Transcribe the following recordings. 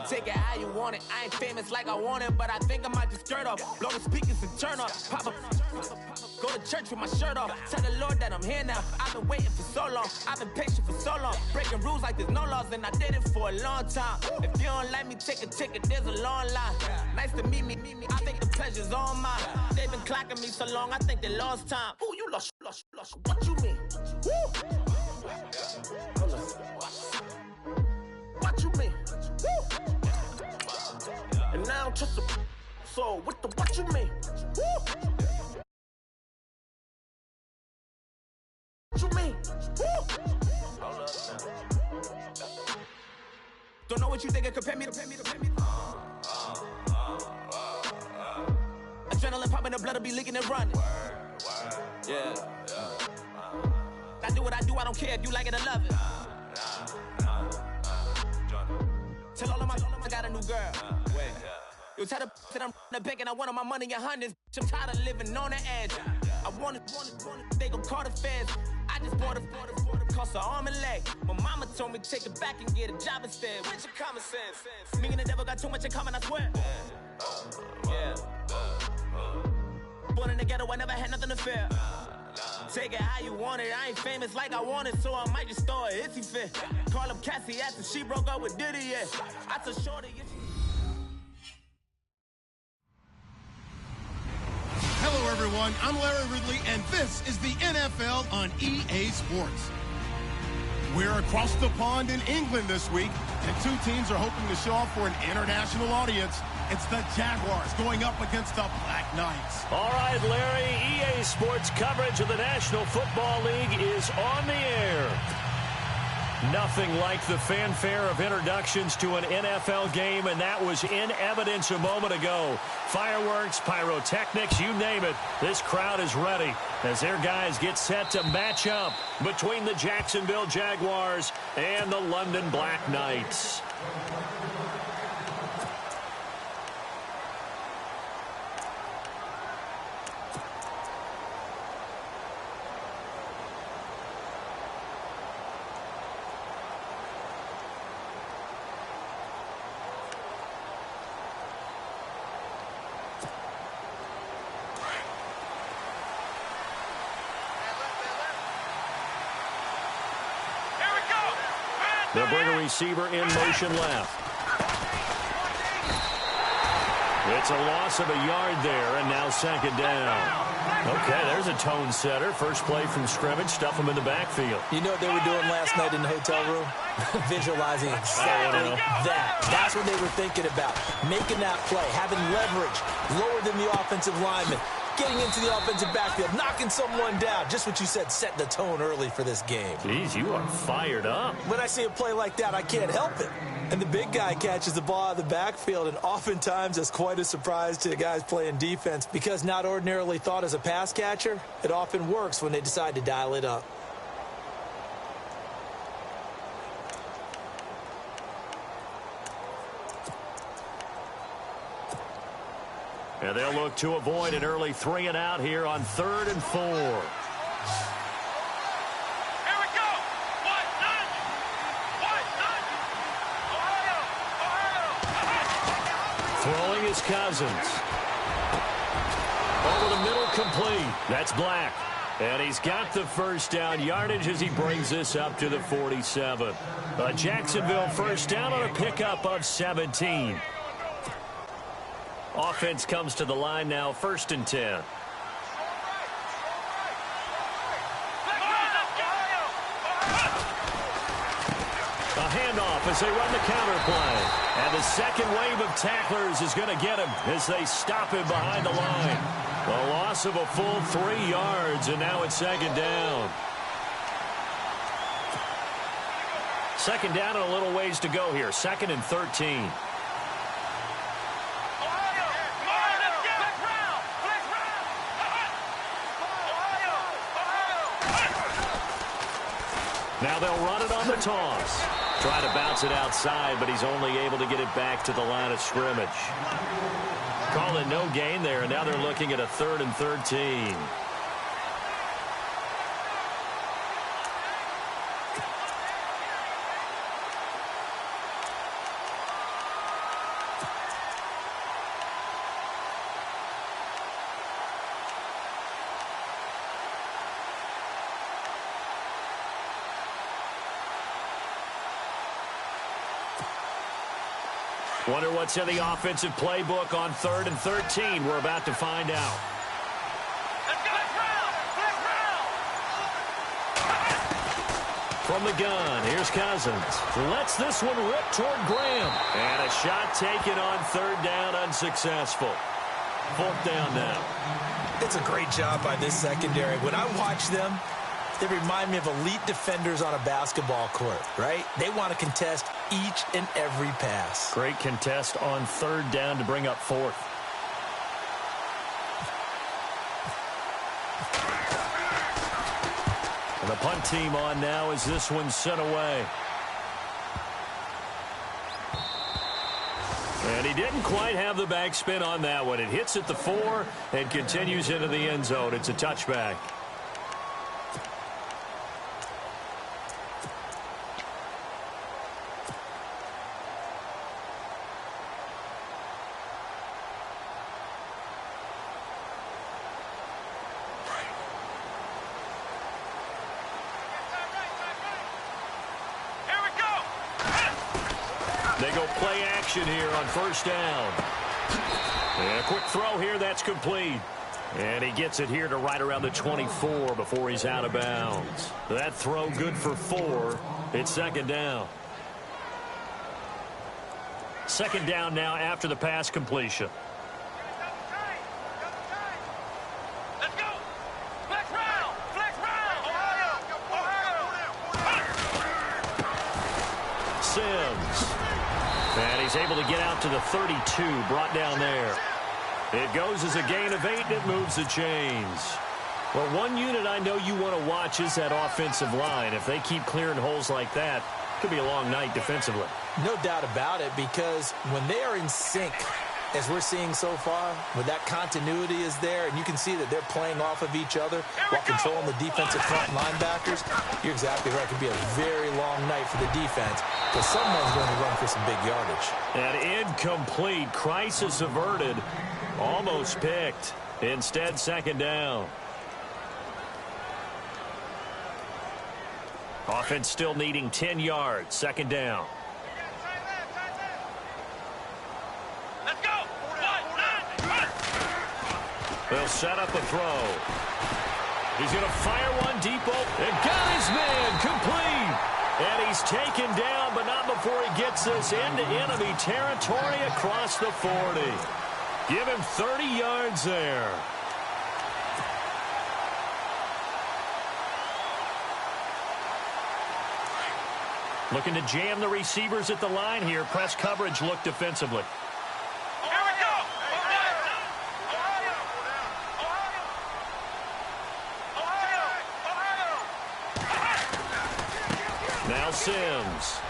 Take it how you want it. I ain't famous like I want it, but I think I might just skirt off. Blow the speakers and turn off. Pop up. Go to church with my shirt off. Tell the Lord that I'm here now. I've been waiting for so long. I've been patient for so long. Breaking rules like there's no laws, and I did it for a long time. If you don't like me, take a ticket. There's a long line. Nice to meet me. I think the pleasure's all mine. They've been clocking me so long, I think they lost time. Ooh, you lost. What you mean? Woo! What you mean? Woo! And now I don't trust the so what you mean? Woo! What you mean? Woo! Don't know what you think it compare me to. Adrenaline popping, the blood will be leaking and running. Yeah. I do what I do, I don't care if you like it or love it. Tell all of my I got a new girl. You tell the that I'm the bank and I want all my money in hundreds. I'm tired of living on the edge. I want it, they gon' call the feds. I just bought a cost an arm and leg. My mama told me take it back and get a job instead. Where's your common sense? Me and the devil got too much in common, I swear. Yeah. Born in the ghetto, I never had nothing to fear. Take it how you want it. I ain't famous like I want it, so I might just throw a hissy fit. Call up Cassie after she broke up with Diddy, yeah. I told Shorty if she... Hello, everyone. I'm Larry Ridley, and this is the NFL on EA Sports. We're across the pond in England this week, and two teams are hoping to show off for an international audience. It's the Jaguars going up against the Black Knights. All right, Larry, EA Sports coverage of the National Football League is on the air. Nothing like the fanfare of introductions to an NFL game, and that was in evidence a moment ago. Fireworks, pyrotechnics, you name it. This crowd is ready as their guys get set to match up between the Jacksonville Jaguars and the London Black Knights. They'll bring a receiver in motion left. It's a loss of a yard there, and now second down. Okay, there's a tone setter. First play from scrimmage, stuff them in the backfield. You know what they were doing last night in the hotel room? Visualizing exactly that. That's what they were thinking about. Making that play, having leverage, lower than the offensive lineman. Getting into the offensive backfield, knocking someone down. Just what you said, set the tone early for this game. Jeez, you are fired up. When I see a play like that, I can't help it. And the big guy catches the ball out of the backfield, and oftentimes that's quite a surprise to the guys playing defense because not ordinarily thought as a pass catcher, it often works when they decide to dial it up. And they'll look to avoid an early 3 and out here on 3rd and 4. Here we go. Ohio. Throwing his Cousins. Over the middle, complete. That's Black. And he's got the first down yardage as he brings this up to the 47. A Jacksonville first down on a pickup of 17. Offense comes to the line now, 1st and 10. A handoff as they run the counter play. And the second wave of tacklers is going to get him as they stop him behind the line. A loss of a full 3 yards, and now it's 2nd down. 2nd down and a little ways to go here. 2nd and 13. Now they'll run it on the toss. Trying to bounce it outside, but he's only able to get it back to the line of scrimmage. Calling no gain there, and now they're looking at a 3rd and 13. Wonder what's in the offensive playbook on 3rd and 13. We're about to find out. From the gun, here's Cousins. Lets this one rip toward Graham. And a shot taken on 3rd down, unsuccessful. 4th down now. It's a great job by this secondary. When I watch them, they remind me of elite defenders on a basketball court, right? They want to contest each and every pass. Great contest on 3rd down to bring up 4th. And the punt team on now as this one's sent away. And he didn't quite have the backspin on that one. It hits at the 4 and continues into the end zone. It's a touchback. They go play action here on 1st down. And a quick throw here, that's complete. And he gets it here to right around the 24 before he's out of bounds. That throw good for 4. It's 2nd down. 2nd down now after the pass completion. Sims. And he's able to get out to the 32, brought down there. It goes as a gain of 8, and it moves the chains. Well, one unit I know you want to watch is that offensive line. If they keep clearing holes like that, it could be a long night defensively. No doubt about it, because when they are in sync, as we're seeing so far, when that continuity is there, and you can see that they're playing off of each other while controlling the defensive front linebackers, you're exactly right. It could be a very long night for the defense, because someone's going to run for some big yardage. And incomplete. Crisis averted. Almost picked. Instead, 2nd down. Offense still needing 10 yards. 2nd down. They'll set up a throw. He's going to fire one deep open. And got his man complete. And he's taken down, but not before he gets this into enemy territory across the 40. Give him 30 yards there. Looking to jam the receivers at the line here. Press coverage look defensively. Now Sims.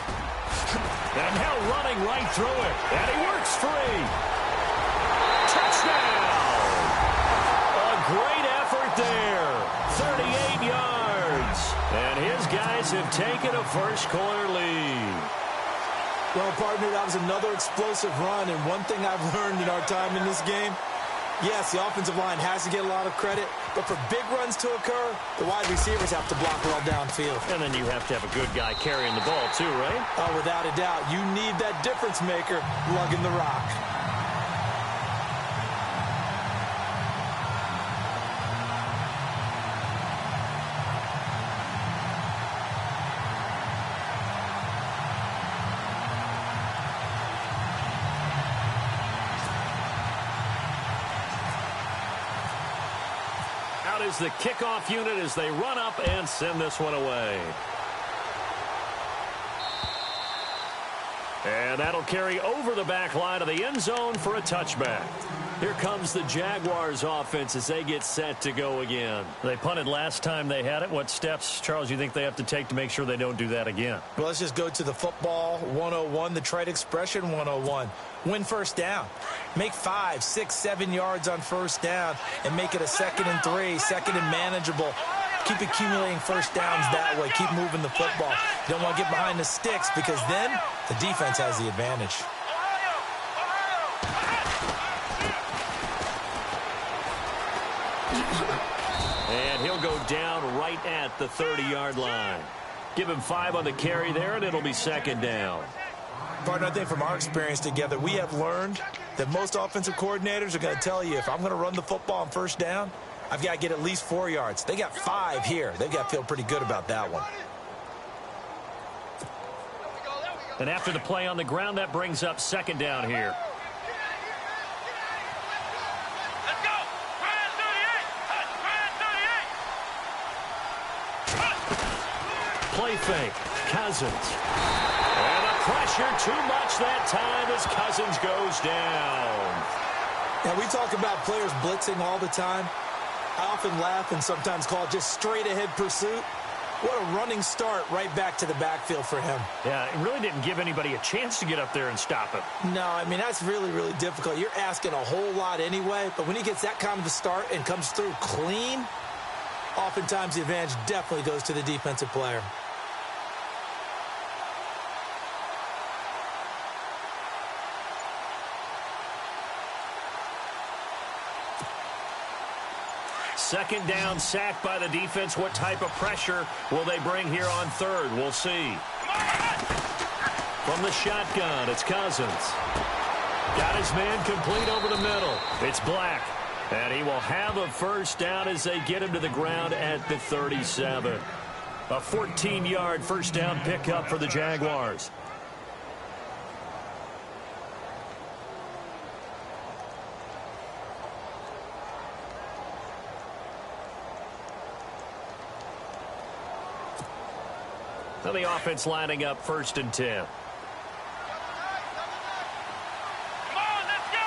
And now running right through it. And he works free. Touchdown! A great effort there. 38 yards. And his guys have taken a first-quarter lead. Well, partner, that was another explosive run. And one thing I've learned in our time in this game, yes, the offensive line has to get a lot of credit, but for big runs to occur, the wide receivers have to block well downfield. And then you have to have a good guy carrying the ball too, right? Oh, without a doubt. You need that difference maker lugging the rock. Is the kickoff unit as they run up and send this one away. And that'll carry over the back line of the end zone for a touchback. Here comes the Jaguars offense as they get set to go again. They punted last time they had it. What steps, Charles, you think they have to take to make sure they don't do that again? Well, let's just go to the football 101, the trade expression 101. Win 1st down. Make 5, 6, 7 yards on 1st down and make it a 2nd and 3, 2nd and manageable. Keep accumulating 1st downs that way. Keep moving the football. You don't want to get behind the sticks because then the defense has the advantage. And he'll go down right at the 30-yard line. Give him 5 on the carry there, and it'll be 2nd down. Partner, I think from our experience together, we have learned that most offensive coordinators are going to tell you, if I'm going to run the football on first down, I've got to get at least 4 yards. They got 5 here. They've got to feel pretty good about that one. And after the play on the ground, that brings up second down here. Let's go! Ryan 38! Play fake. Cousins. And the pressure too much that time as Cousins goes down. Now, we talk about players blitzing all the time. I often laugh and sometimes call it just straight-ahead pursuit. What a running start right back to the backfield for him. Yeah, it really didn't give anybody a chance to get up there and stop him. No, I mean, that's really, really difficult. You're asking a whole lot anyway, but when he gets that kind of a start and comes through clean, oftentimes the advantage definitely goes to the defensive player. Second down, sacked by the defense. What type of pressure will they bring here on third? We'll see. From the shotgun, it's Cousins. Got his man complete over the middle. It's Black. And he will have a first down as they get him to the ground at the 37. A 14-yard first down pickup for the Jaguars. Now the offense lining up 1st and 10. Come on, let's go!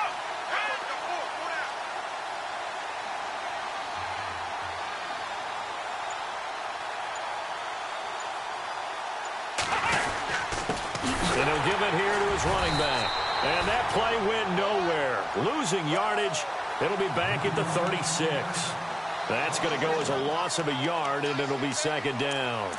And he'll give it here to his running back. And that play went nowhere. Losing yardage. It'll be back at the 36. That's going to go as a loss of a yard, and it'll be second down.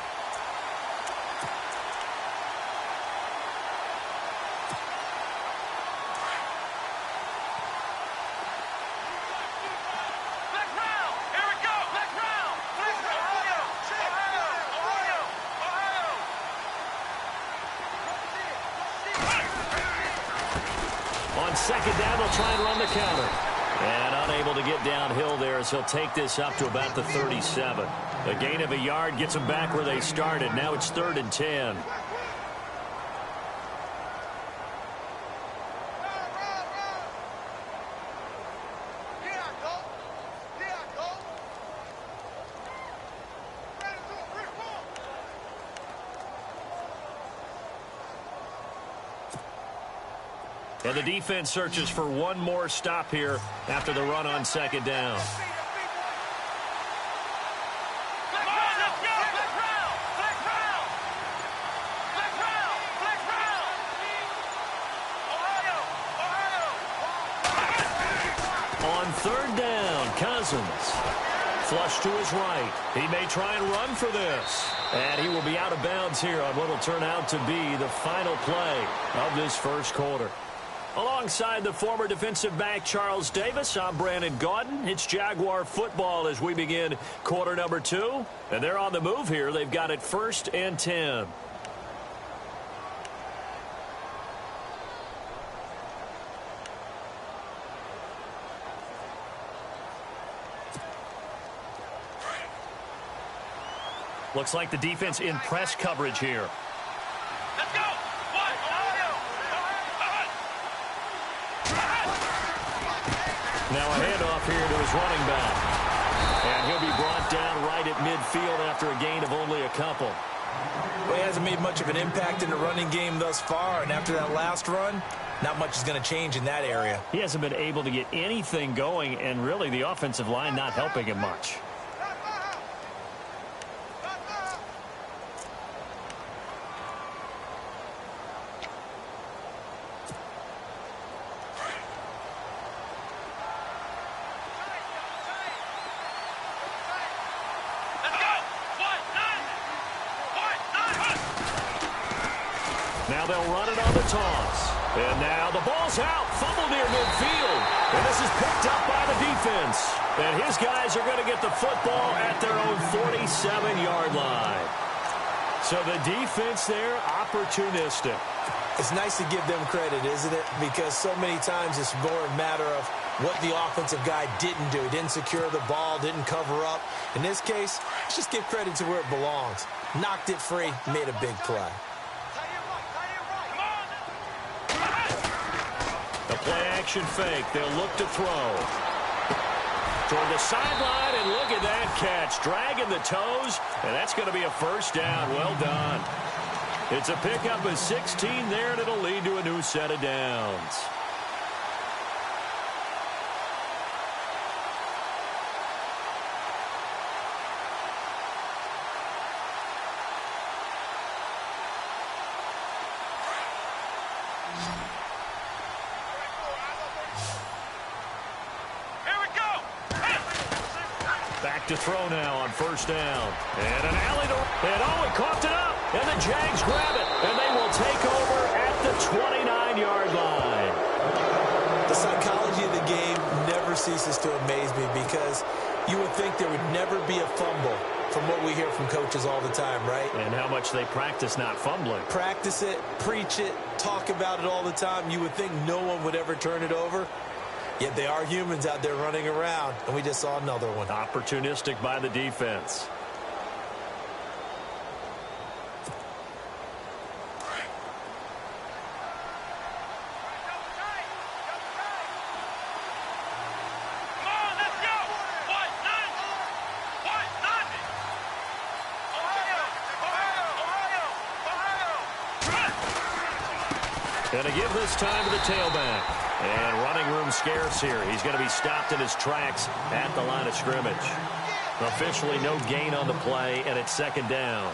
Second down, they'll try and run the counter. And unable to get downhill there as he'll take this up to about the 37. A gain of a yard gets them back where they started. Now it's 3rd and 10. And the defense searches for one more stop here after the run on second down. On 3rd down, Cousins. Flush to his right. He may try and run for this. And he will be out of bounds here on what will turn out to be the final play of this first quarter. Alongside the former defensive back Charles Davis, I'm Brandon Gaudin. It's Jaguar football as we begin quarter number 2. And they're on the move here. They've got it 1st and 10. Looks like the defense in press coverage here. Let's go! Now a handoff here to his running back. And he'll be brought down right at midfield after a gain of only a couple. Well, he hasn't made much of an impact in the running game thus far, and after that last run, not much is going to change in that area. He hasn't been able to get anything going, and really the offensive line not helping him much. Now they'll run it on the toss. And now the ball's out. Fumble near midfield. And this is picked up by the defense. And his guys are going to get the football at their own 47-yard line. So the defense there, opportunistic. It's nice to give them credit, isn't it? Because so many times it's more a matter of what the offensive guy didn't do. He didn't secure the ball, didn't cover up. In this case, let's just give credit to where it belongs. Knocked it free, made a big play. The play-action fake. They'll look to throw. Toward the sideline, and look at that catch. Dragging the toes, and that's going to be a first down. Well done. It's a pickup of 16 there, and it'll lead to a new set of downs. To throw now on first down. And an alley to... And he coughed it up. And the Jags grab it. And they will take over at the 29-yard line. The psychology of the game never ceases to amaze me because you would think there would never be a fumble from what we hear from coaches all the time, right? And how much they practice not fumbling. Practice it, preach it, talk about it all the time. You would think no one would ever turn it over. Yet they are humans out there running around, and we just saw another one. Opportunistic by the defense. Going to give this time to the tailback. And running room scarce here. He's going to be stopped in his tracks at the line of scrimmage. Officially no gain on the play, and it's second down.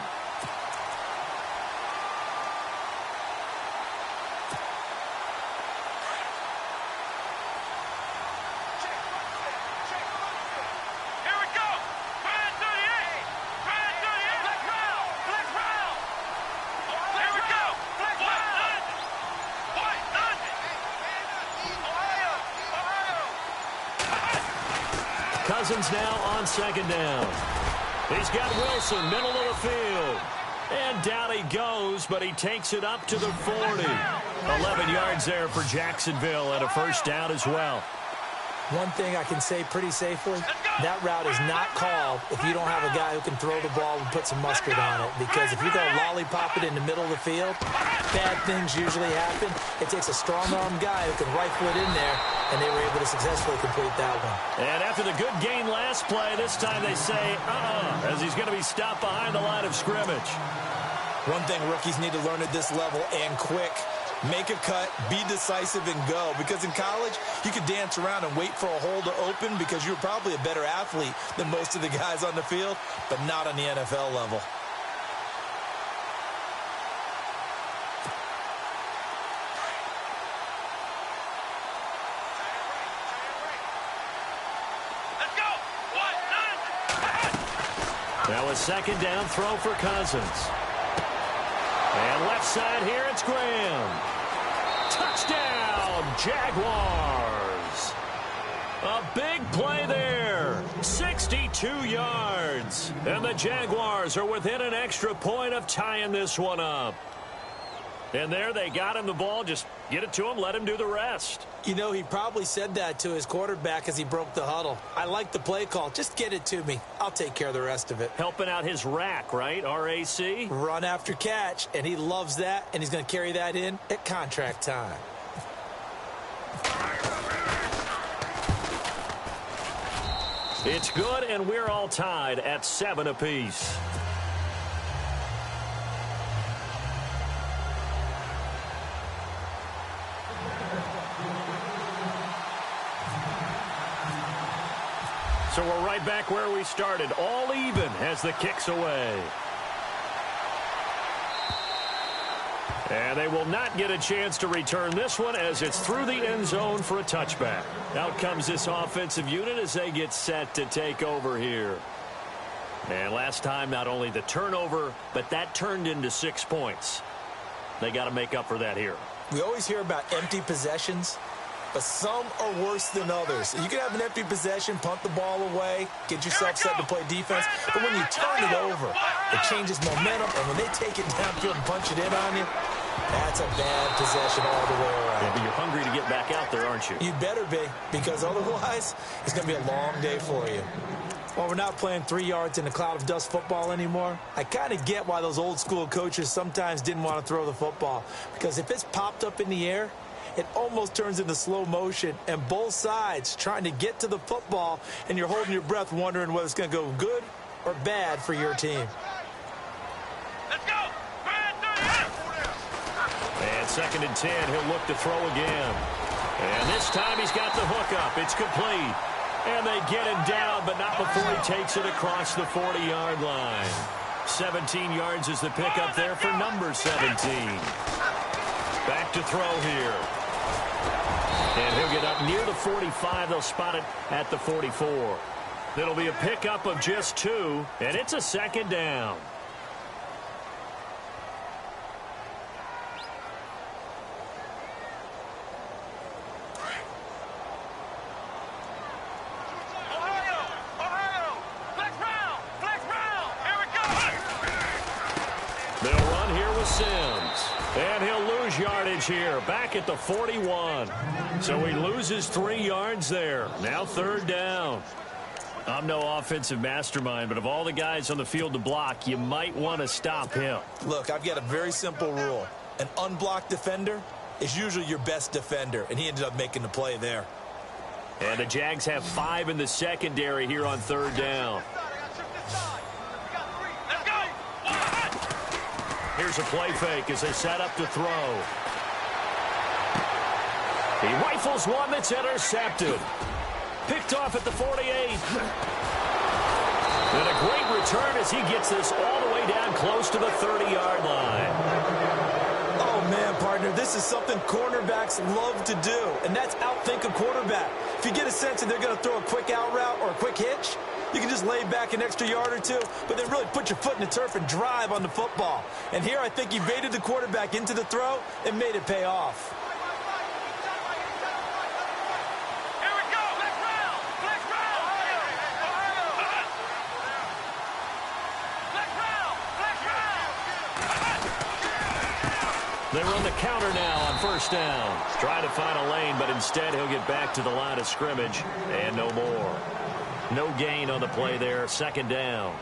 Cousins now on second down. He's got Wilson, middle of the field. And down he goes, but he takes it up to the 40. 11 yards there for Jacksonville and a first down as well. One thing I can say pretty safely, that route is not called if you don't have a guy who can throw the ball and put some mustard on it. Because if you go lollipop it in the middle of the field, bad things usually happen. It takes a strong-armed guy who can rifle it in there, and they were able to successfully complete that one. And after the good gain last play, this time they say, as he's going to be stopped behind the line of scrimmage. One thing rookies need to learn at this level, and quick, make a cut, be decisive, and go. Because in college, you could dance around and wait for a hole to open because you're probably a better athlete than most of the guys on the field, but not on the NFL level. Now a second down throw for Cousins. And left side here, it's Graham. Touchdown, Jaguars. A big play there. 62 yards. And the Jaguars are within an extra point of tying this one up. And there they got him the ball. Just get it to him, let him do the rest. You know, he probably said that to his quarterback as he broke the huddle. I like the play call. Just get it to me. I'll take care of the rest of it. Helping out his rack, right? RAC? Run after catch, and he loves that, and he's going to carry that in at contract time. It's good, and we're all tied at 7 apiece. So we're right back where we started, all even as the kick's away. And they will not get a chance to return this one as it's through the end zone for a touchback. Out comes this offensive unit as they get set to take over here. And last time, not only the turnover, but that turned into 6 points. They got to make up for that here. We always hear about empty possessions, but some are worse than others. You can have an empty possession, punt the ball away, get yourself set to play defense, but when you turn it over, it changes momentum, and when they take it downfield and punch it in on you, That's a bad possession all the way around. Yeah, but you're hungry to get back out there, aren't you? You better be, because otherwise it's going to be a long day for you. While we're not playing 3 yards in a cloud of dust football anymore, I kind of get why those old school coaches sometimes didn't want to throw the football. Because if it's popped up in the air, it almost turns into slow motion, and both sides trying to get to the football, and you're holding your breath wondering whether it's going to go good or bad for your team. Let's go! And 2nd and 10, he'll look to throw again. And this time he's got the hook up. It's complete. And they get him down, but not before he takes it across the 40-yard line. 17 yards is the pickup there for number 17. Back to throw here. And he'll get up near the 45. They'll spot it at the 44. It'll be a pickup of just 2, and it's a 2nd down. And he'll lose yardage here, back at the 41. So he loses 3 yards there. Now 3rd down. I'm no offensive mastermind, but of all the guys on the field to block, you might want to stop him. Look, I've got a very simple rule. An unblocked defender is usually your best defender, and he ended up making the play there. And the Jags have 5 in the secondary here on 3rd down. Here's a play fake as they set up to throw. He rifles one that's intercepted. Picked off at the 48. And a great return as he gets this all the way down close to the 30-yard line. Oh, man, partner, this is something cornerbacks love to do, and that's outthink a quarterback. If you get a sense that they're going to throw a quick out route or a quick hitch, you can just lay back an extra yard or 2, but then really put your foot in the turf and drive on the football. And here I think he baited the quarterback into the throw and made it pay off. Here we go! Let's round! Let's round! Let's round! Let's round! They run the counter now on 1st down. Trying to find a lane, but instead he'll get back to the line of scrimmage and no more. No gain on the play there, 2nd down.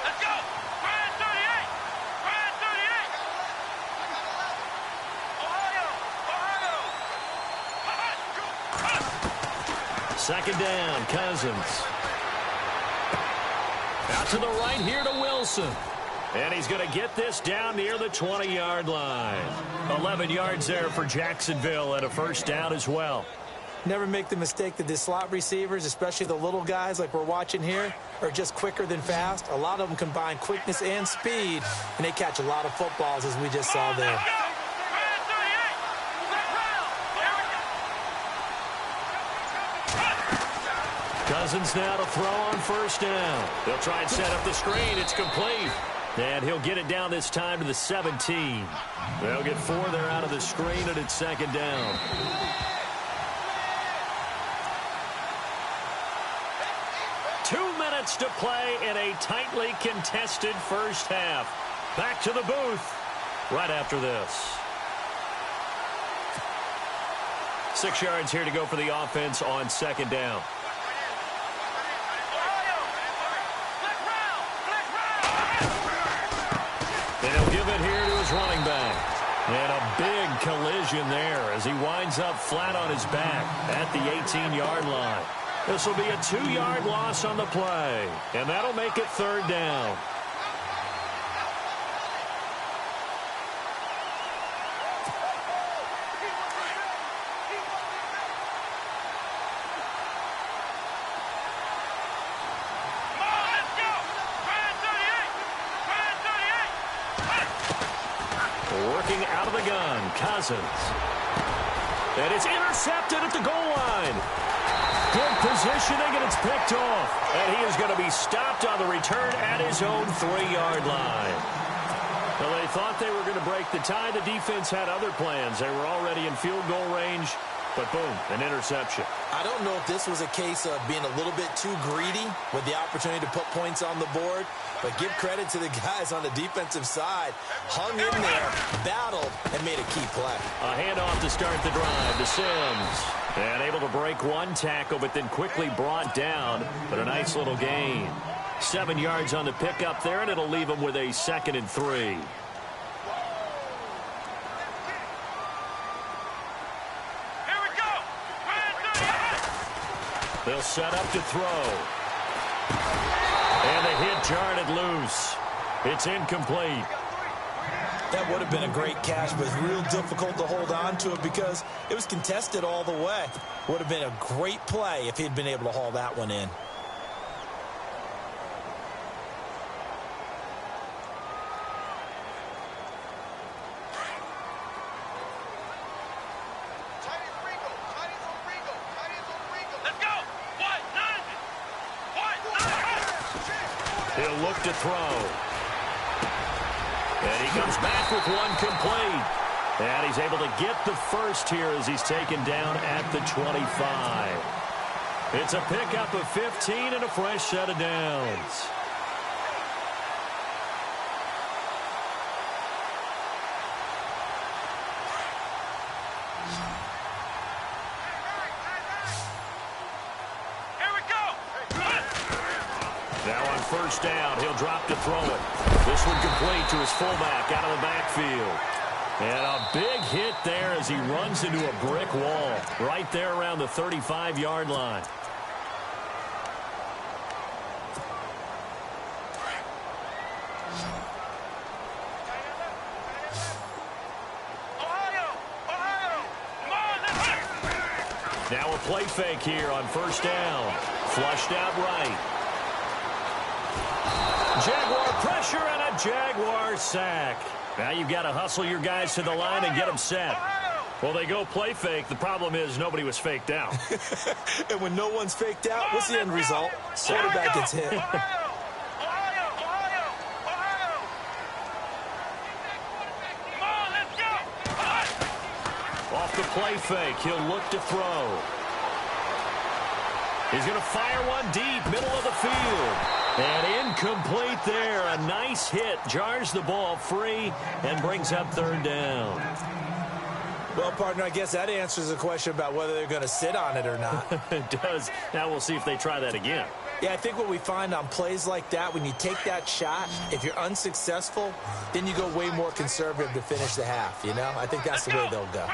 Let's go! Brand 38! Brand 38! Second down, Cousins. Out to the right here to Wilson. And he's going to get this down near the 20-yard line. 11 yards there for Jacksonville and a 1st down as well. Never make the mistake that the slot receivers, especially the little guys like we're watching here, are just quicker than fast. A lot of them combine quickness and speed, and they catch a lot of footballs, as we just saw there. Cousins now to throw on 1st down. They'll try and set up the screen. It's complete. And he'll get it down this time to the 17. They'll get 4 there out of the screen, and it's 2nd down. To play in a tightly contested 1st half. Back to the booth right after this. 6 yards here to go for the offense on 2nd down. And he'll give it here to his running back. And a big collision there as he winds up flat on his back at the 18-yard line. This will be a 2-yard loss on the play, and that'll make it 3rd down. Working out of the gun, Cousins. And it's intercepted at the goal line. Good positioning, and it's picked off. And he is going to be stopped on the return at his own 3-yard line. Well, they thought they were going to break the tie. The defense had other plans. They were already in field goal range, but boom, an interception. I don't know if this was a case of being a little bit too greedy with the opportunity to put points on the board, but give credit to the guys on the defensive side. Hung in there, battled, and made a key play. A handoff to start the drive to Sims. And able to break one tackle, but then quickly brought down. But a nice little gain. 7 yards on the pickup there, and it'll leave him with a 2nd and 3. Here we go. They'll set up to throw. And the hit jarred it loose. It's incomplete. That would have been a great catch, but it's real difficult to hold on to it because it was contested all the way. Would have been a great play if he'd been able to haul that one in. He'll look to throw. And he comes back with one complete. And he's able to get the first here as he's taken down at the 25. It's a pickup of 15 and a fresh set of downs. Now on first down, he'll drop to throw it. This one complete to his fullback out of the backfield. And a big hit there as he runs into a brick wall right there around the 35-yard line. Now a play fake here on first down. Flushed out right. Jaguar pressure and a Jaguar sack. Now you've got to hustle your guys to the line and get them set. Well, they go play fake. The problem is nobody was faked out. And when no one's faked out, what's the end result? Quarterback gets hit. Off the play fake, he'll look to throw. He's going to fire one deep, middle of the field. And incomplete there. A nice hit. Jars the ball free and brings up third down. Well, partner, I guess that answers the question about whether they're going to sit on it or not. It does. Now we'll see if they try that again. Yeah, I think what we find on plays like that, when you take that shot, if you're unsuccessful, then you go way more conservative to finish the half, you know? I think that's the way they'll go.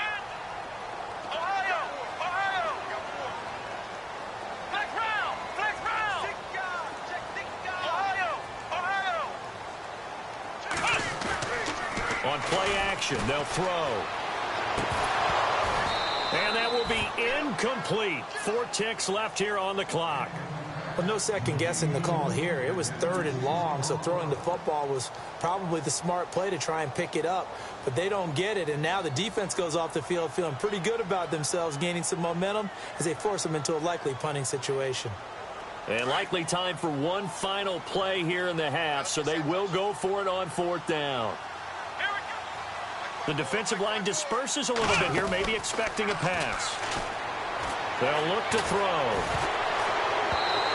On play action, they'll throw. And that will be incomplete. 4 ticks left here on the clock. Well, no second guessing the call here. It was 3rd and long, so throwing the football was probably the smart play to try and pick it up. But they don't get it, and now the defense goes off the field feeling pretty good about themselves, gaining some momentum as they force them into a likely punting situation. And likely time for one final play here in the half, so they will go for it on 4th down. The defensive line disperses a little bit here, maybe expecting a pass. They'll look to throw.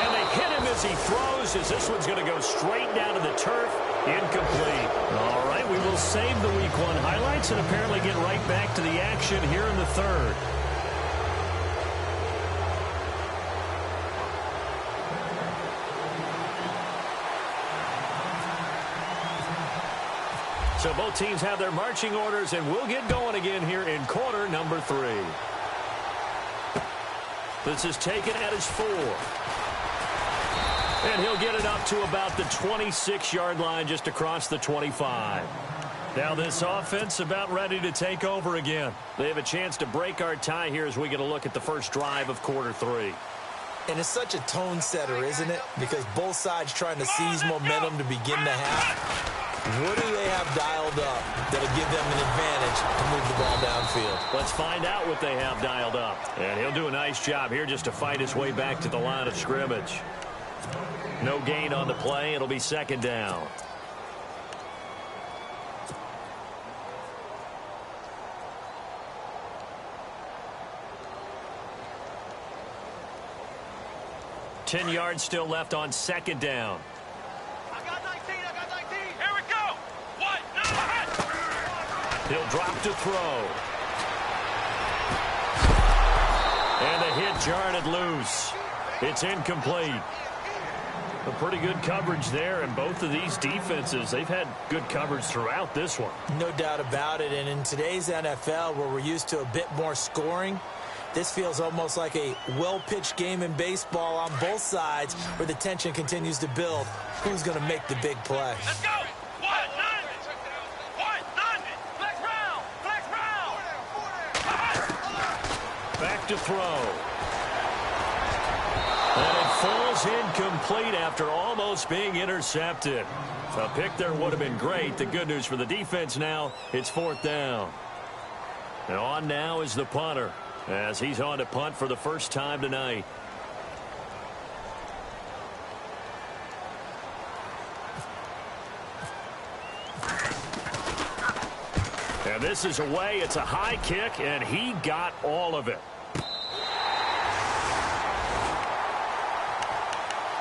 And they hit him as he throws, as this one's going to go straight down to the turf. Incomplete. All right, we will save the Week 1 highlights and apparently get right back to the action here in the 3rd. So both teams have their marching orders, and we'll get going again here in quarter number 3. This is taken at his 4. And he'll get it up to about the 26-yard line, just across the 25. Now this offense about ready to take over again. They have a chance to break our tie here as we get a look at the first drive of quarter 3. And it's such a tone setter, isn't it? Because both sides trying to seize momentum to begin the half. What do they have dialed up that'll give them an advantage to move the ball downfield? Let's find out what they have dialed up. And he'll do a nice job here just to fight his way back to the line of scrimmage. No gain on the play. It'll be second down. Ten yards still left on second down. I got 19. Here we go. What? He'll drop to throw. And the hit jarred it loose. It's incomplete. A pretty good coverage there, and both of these defenses, they've had good coverage throughout this one. No doubt about it, and in today's NFL, where we're used to a bit more scoring, this feels almost like a well-pitched game in baseball on both sides where the tension continues to build. Who's going to make the big play? Let's go. What? None. Flex round. Back to throw. And it falls incomplete after almost being intercepted. A pick there would have been great. The good news for the defense now, it's fourth down. And on now is the punter, as he's on to punt for the first time tonight. And this is away. It's a high kick, and he got all of it.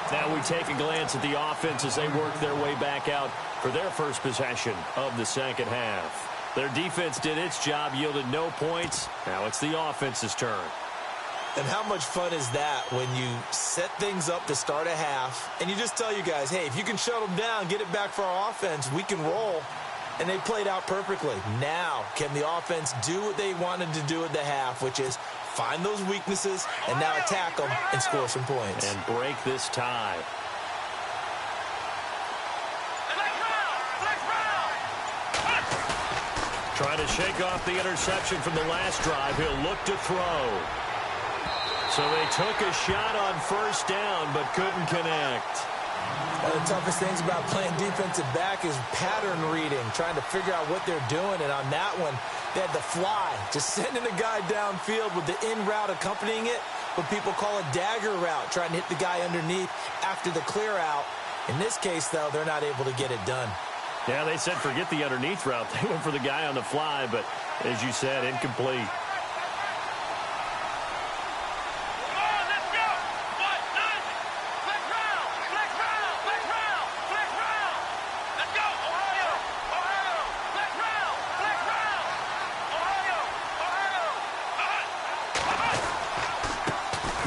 Now we take a glance at the offense as they work their way back out for their first possession of the second half. Their defense did its job, yielded no points. Now it's the offense's turn. And how much fun is that when you set things up to start a half and you just tell you guys, hey, if you can shut them down, get it back for our offense, we can roll. And they played out perfectly. Now, can the offense do what they wanted to do at the half, which is find those weaknesses and now attack them and score some points? And break this tie. Trying to shake off the interception from the last drive. He'll look to throw. So they took a shot on first down but couldn't connect. One of the toughest things about playing defensive back is pattern reading, trying to figure out what they're doing. And on that one, they had the fly, just sending a guy downfield with the in route accompanying it, what people call a dagger route, trying to hit the guy underneath after the clear out. In this case, though, they're not able to get it done. Yeah, they said forget the underneath route. They went for the guy on the fly, but as you said, incomplete.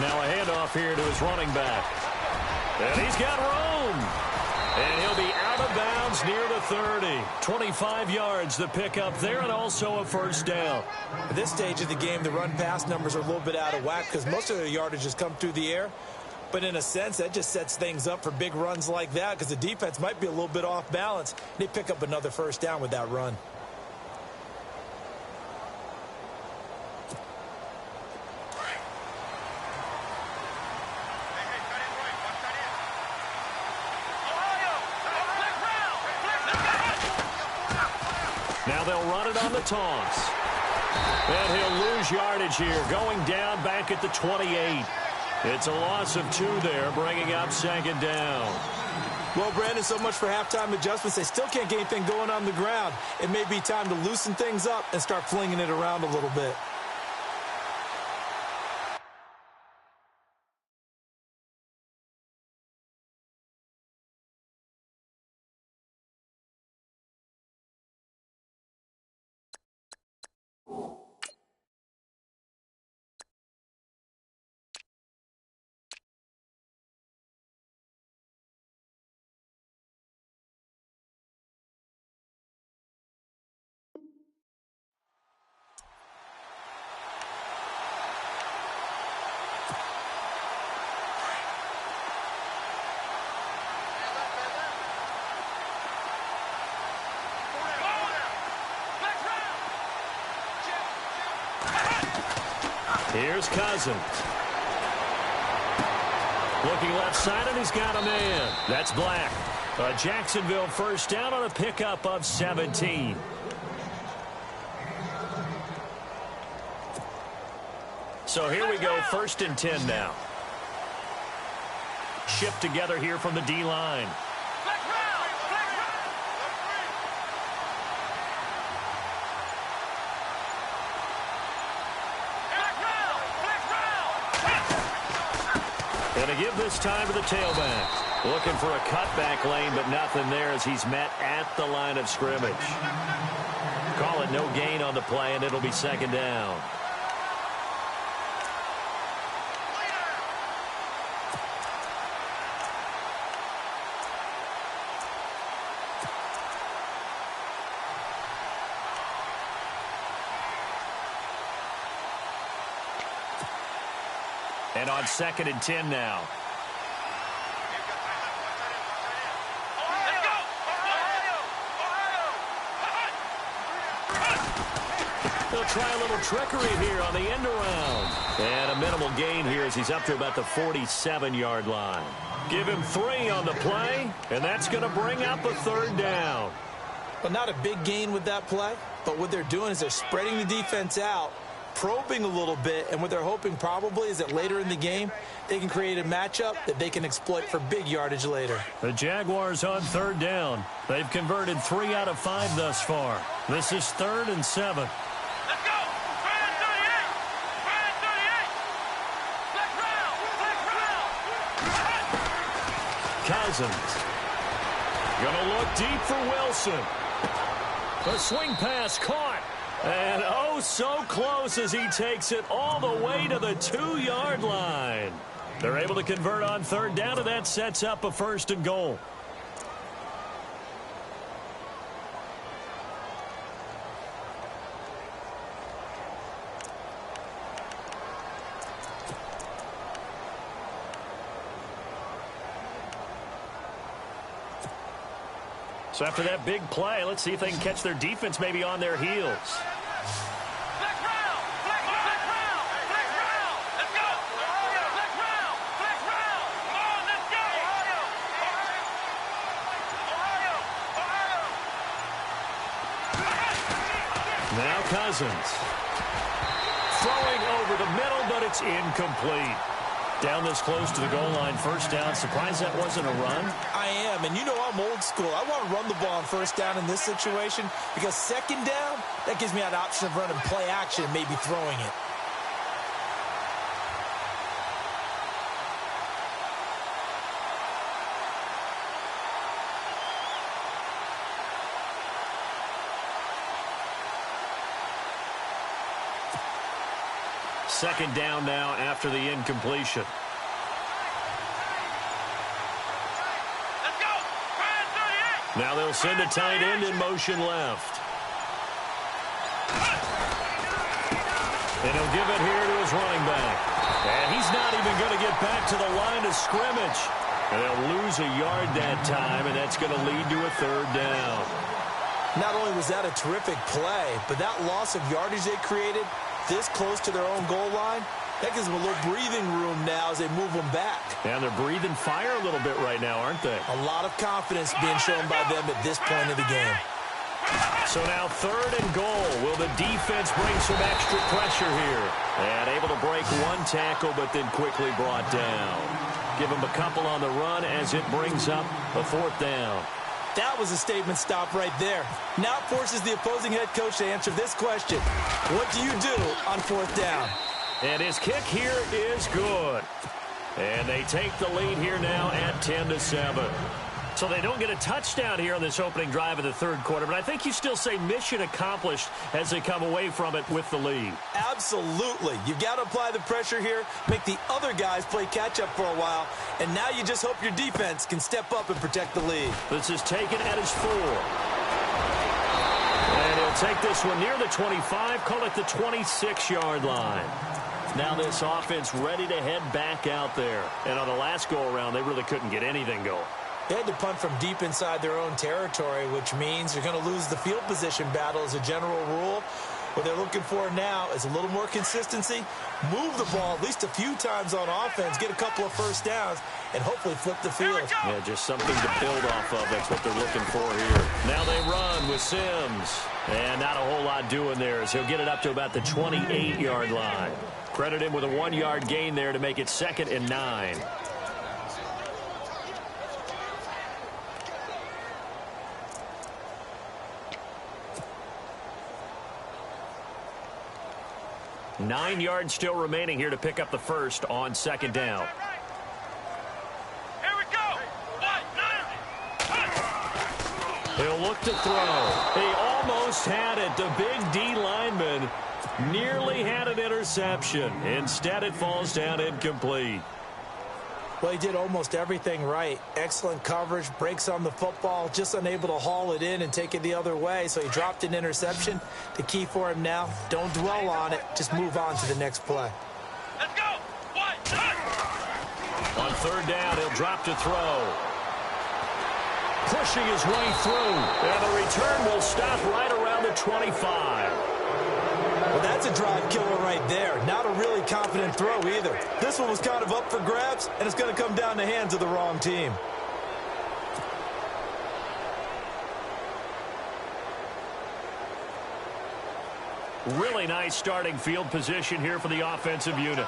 Now a handoff here to his running back. And he's got room. And he'll be out of bounds near the 30. 25 yards the pickup there, and also a first down. At this stage of the game, the run-pass numbers are a little bit out of whack because most of their yardage has come through the air. But in a sense, that just sets things up for big runs like that because the defense might be a little bit off balance. They pick up another first down with that run. Now they'll run it on the toss. And he'll lose yardage here, going down back at the 28. It's a loss of 2 there, bringing up second down. Well, Brandon, so much for halftime adjustments. They still can't get anything going on the ground. It may be time to loosen things up and start flinging it around a little bit. Here's Cousins. Looking left side, and he's got a man. That's Black. Jacksonville first down on a pickup of 17. So here we go, 1st and 10 now. Shift together here from the D-line. And to give this time to the tailback. Looking for a cutback lane, but nothing there as he's met at the line of scrimmage. Call it no gain on the play, and it'll be 2nd down. And on 2nd and 10 now. They'll try a little trickery here on the end around. And a minimal gain here as he's up to about the 47-yard line. Give him 3 on the play, and that's going to bring up a 3rd down. Well, not a big gain with that play, but what they're doing is they're spreading the defense out, probing a little bit, and what they're hoping probably is that later in the game, they can create a matchup that they can exploit for big yardage later. The Jaguars on 3rd down. They've converted 3 out of 5 thus far. This is 3rd and 7. Let's go! Brand 38! Brand 38! Black round! Cousins. Gonna look deep for Wilson. The swing pass caught. And oh, so close as he takes it all the way to the 2-yard line. They're able to convert on 3rd down, and that sets up a 1st and goal. So after that big play, let's see if they can catch their defense maybe on their heels. Black round! Black round! Black round! Let's go! Black round! Black round! Come on, let's go! Ohio! Now Cousins. Throwing over the middle, but it's incomplete. Down this close to the goal line, 1st down. Surprised that wasn't a run? I am, and you know I'm old school. I want to run the ball on 1st down in this situation because 2nd down, that gives me an option of running play action and maybe throwing it. Second down now after the incompletion. Let's go! Brand 38! Now they'll send a tight end in motion left. And he'll give it here to his running back. And he's not even going to get back to the line of scrimmage. And they'll lose a yard that time, and that's going to lead to a 3rd down. Not only was that a terrific play, but that loss of yardage they created this close to their own goal line, that gives them a little breathing room now as they move them back. And they're breathing fire a little bit right now, aren't they? A lot of confidence being shown by them at this point of the game. So now 3rd and goal. Will the defense bring some extra pressure here? And able to break one tackle, but then quickly brought down. Give them a couple on the run as it brings up a 4th down. That was a statement stop right there. Now it forces the opposing head coach to answer this question. What do you do on 4th down? And his kick here is good. And they take the lead here now at 10-7. So they don't get a touchdown here on this opening drive of the 3rd quarter, but I think you still say mission accomplished as they come away from it with the lead. Absolutely. You've got to apply the pressure here, make the other guys play catch-up for a while, and now you just hope your defense can step up and protect the lead. This is taken at his 4. And he'll take this one near the 25, call it the 26-yard line. Now this offense ready to head back out there. And on the last go-around, they really couldn't get anything going. They had to punt from deep inside their own territory, which means you're going to lose the field position battle as a general rule. What they're looking for now is a little more consistency, move the ball at least a few times on offense, get a couple of first downs, and hopefully flip the field. Yeah, just something to build off of. That's what they're looking for here. Now they run with Sims. And not a whole lot doing there as he'll get it up to about the 28-yard line. Credit him with a 1-yard gain there to make it 2nd and 9. Nine yards still remaining here to pick up the first on 2nd down. Here we go. He'll look to throw. He almost had it. The big D lineman nearly had an interception. Instead, it falls down incomplete. Well, he did almost everything right. Excellent coverage, breaks on the football, just unable to haul it in and take it the other way. So he dropped an interception. The key for him now, don't dwell on it. Just move on to the next play. Let's go. On 3rd down, he'll drop to throw. Pushing his way through. And the return will stop right around the 25. Well, that's a drive killer right there. Not a really confident throw either. This one was kind of up for grabs, and it's going to come down the hands of the wrong team. Really nice starting field position here for the offensive unit.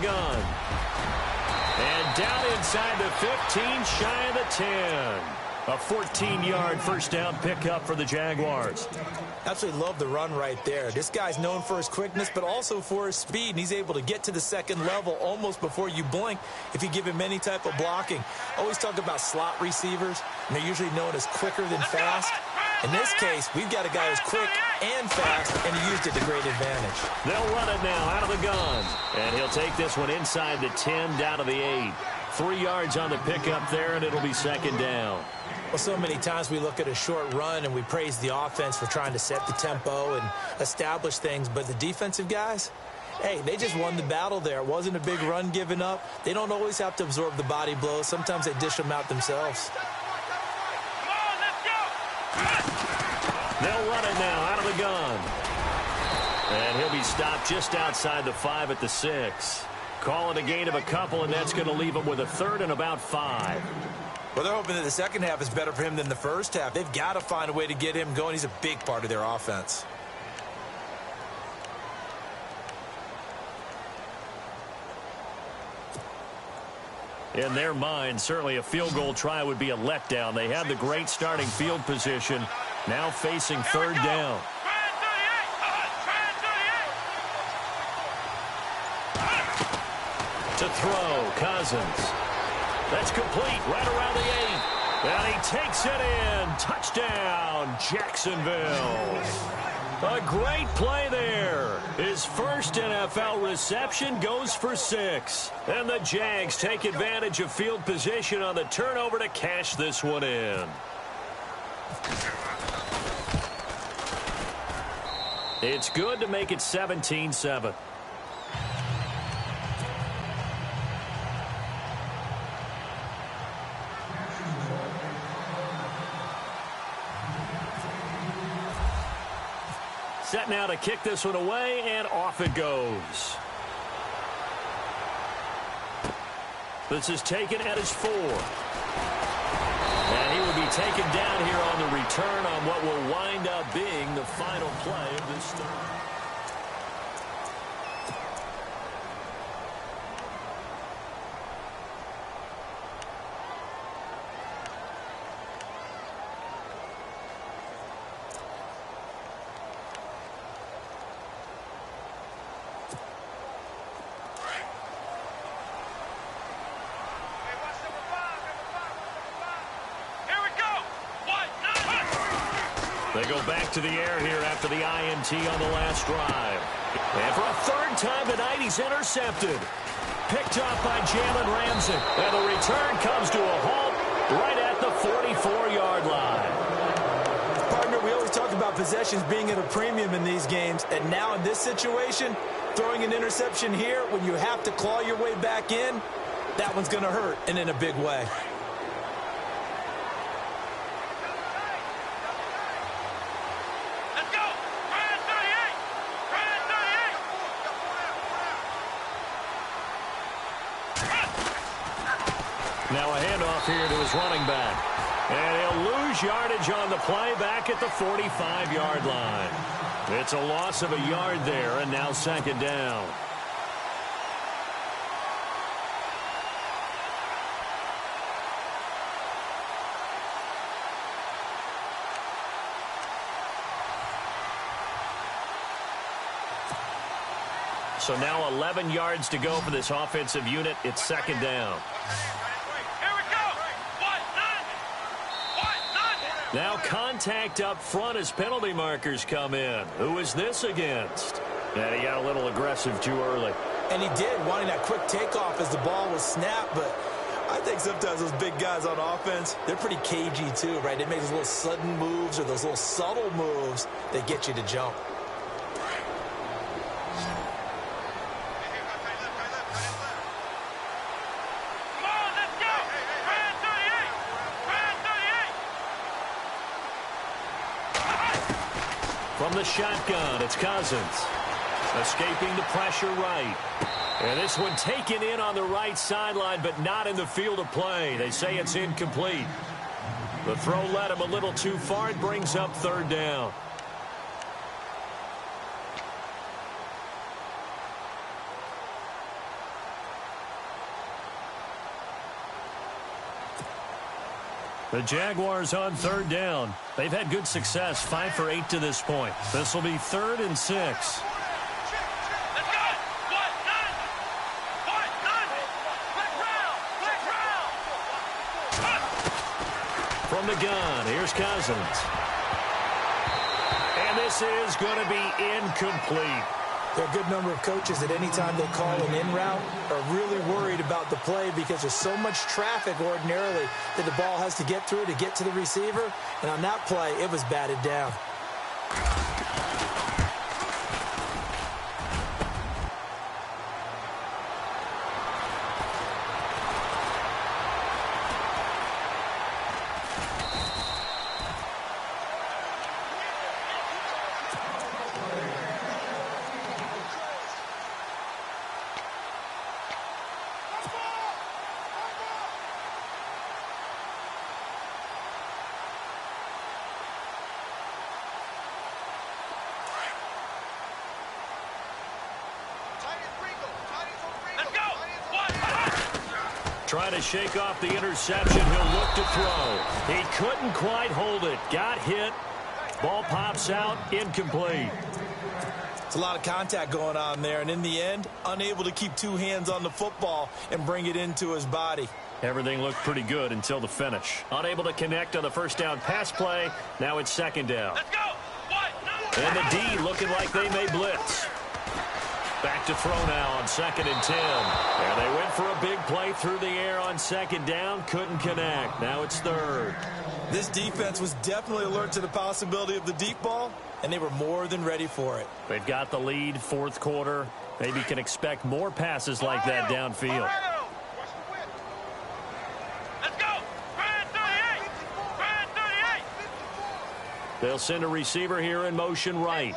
Gun. And down inside the 15, shy of the 10. A 14-yard first down pickup for the Jaguars. Absolutely love the run right there. This guy's known for his quickness, but also for his speed. And he's able to get to the 2nd level almost before you blink if you give him any type of blocking. Always talk about slot receivers, and they're usually known as quicker than fast. In this case, we've got a guy who's quick and fast, and he used it to great advantage. They'll run it now out of the gun. And he'll take this one inside the 10, down to the 8. 3 yards on the pickup there, and it'll be 2nd down. Well, so many times we look at a short run and we praise the offense for trying to set the tempo and establish things. But the defensive guys, hey, they just won the battle there. It wasn't a big run given up. They don't always have to absorb the body blows. Sometimes they dish them out themselves. They'll run it now out of the gun. And he'll be stopped just outside the 5 at the 6. Call it a gain of a couple, and that's going to leave him with a 3rd and about 5. Well, they're hoping that the second half is better for him than the first half. They've got to find a way to get him going. He's a big part of their offense. In their mind, certainly a field goal try would be a letdown. They have the great starting field position. Now facing 3rd down. To throw, Cousins. That's complete right around the 8. And he takes it in. Touchdown, Jacksonville. A great play there. His first NFL reception goes for 6. And the Jags take advantage of field position on the turnover to cash this one in. It's good to make it 17-7. Set now to kick this one away, and off it goes. This is taken at his 4. And he will be taken down here on the return on what will wind up being the final play of this third. They go back to the air here after the INT on the last drive. And for a 3rd time tonight, he's intercepted. Picked off by Jalen Ramsey. And the return comes to a halt right at the 44-yard line. Partner, we always always talk about possessions being at a premium in these games, and now in this situation, throwing an interception here when you have to claw your way back in, that one's going to hurt, and in a big way. Let's go! Ryan 38! Ryan 38! Now a handoff here to his running back. And he'll lose yardage on the play back at the 45-yard line. It's a loss of a yard there, and now second down. So now 11 yards to go for this offensive unit. It's second down. Here we go! What? None! What? None! Now contact up front as penalty markers come in. Who is this against? And he got a little aggressive too early. And he did, wanting that quick takeoff as the ball was snapped, but I think sometimes those big guys on offense, they're pretty cagey too, right? They make those little sudden moves or those little subtle moves that get you to jump. From the shotgun, it's Cousins. Escaping the pressure right. And this one taken in on the right sideline, but not in the field of play. They say it's incomplete. The throw led him a little too far. It brings up third down. The Jaguars on third down. They've had good success, 5 for 8 to this point. This will be 3rd and 6. Let's go! What? None! What? None! Black round! From the gun, here's Cousins. And this is going to be incomplete. There are a good number of coaches that any time they call an in route are really worried about the play because there's so much traffic ordinarily that the ball has to get through to get to the receiver. And on that play, it was batted down. Trying to shake off the interception. He'll look to throw. He couldn't quite hold it. Got hit. Ball pops out. Incomplete. It's a lot of contact going on there, and in the end, unable to keep two hands on the football and bring it into his body. Everything looked pretty good until the finish. Unable to connect on the first down pass play. Now it's second down. Let's go! What? No! And the D looking like they may blitz. Back to throw now on 2nd and 10. And they went for a big play through the air on second down. Couldn't connect. Now it's 3rd. This defense was definitely alert to the possibility of the deep ball, and they were more than ready for it. They've got the lead, 4th quarter. Maybe can expect more passes like that downfield. Let's go! Ryan 38! Ryan 38! They'll send a receiver here in motion right.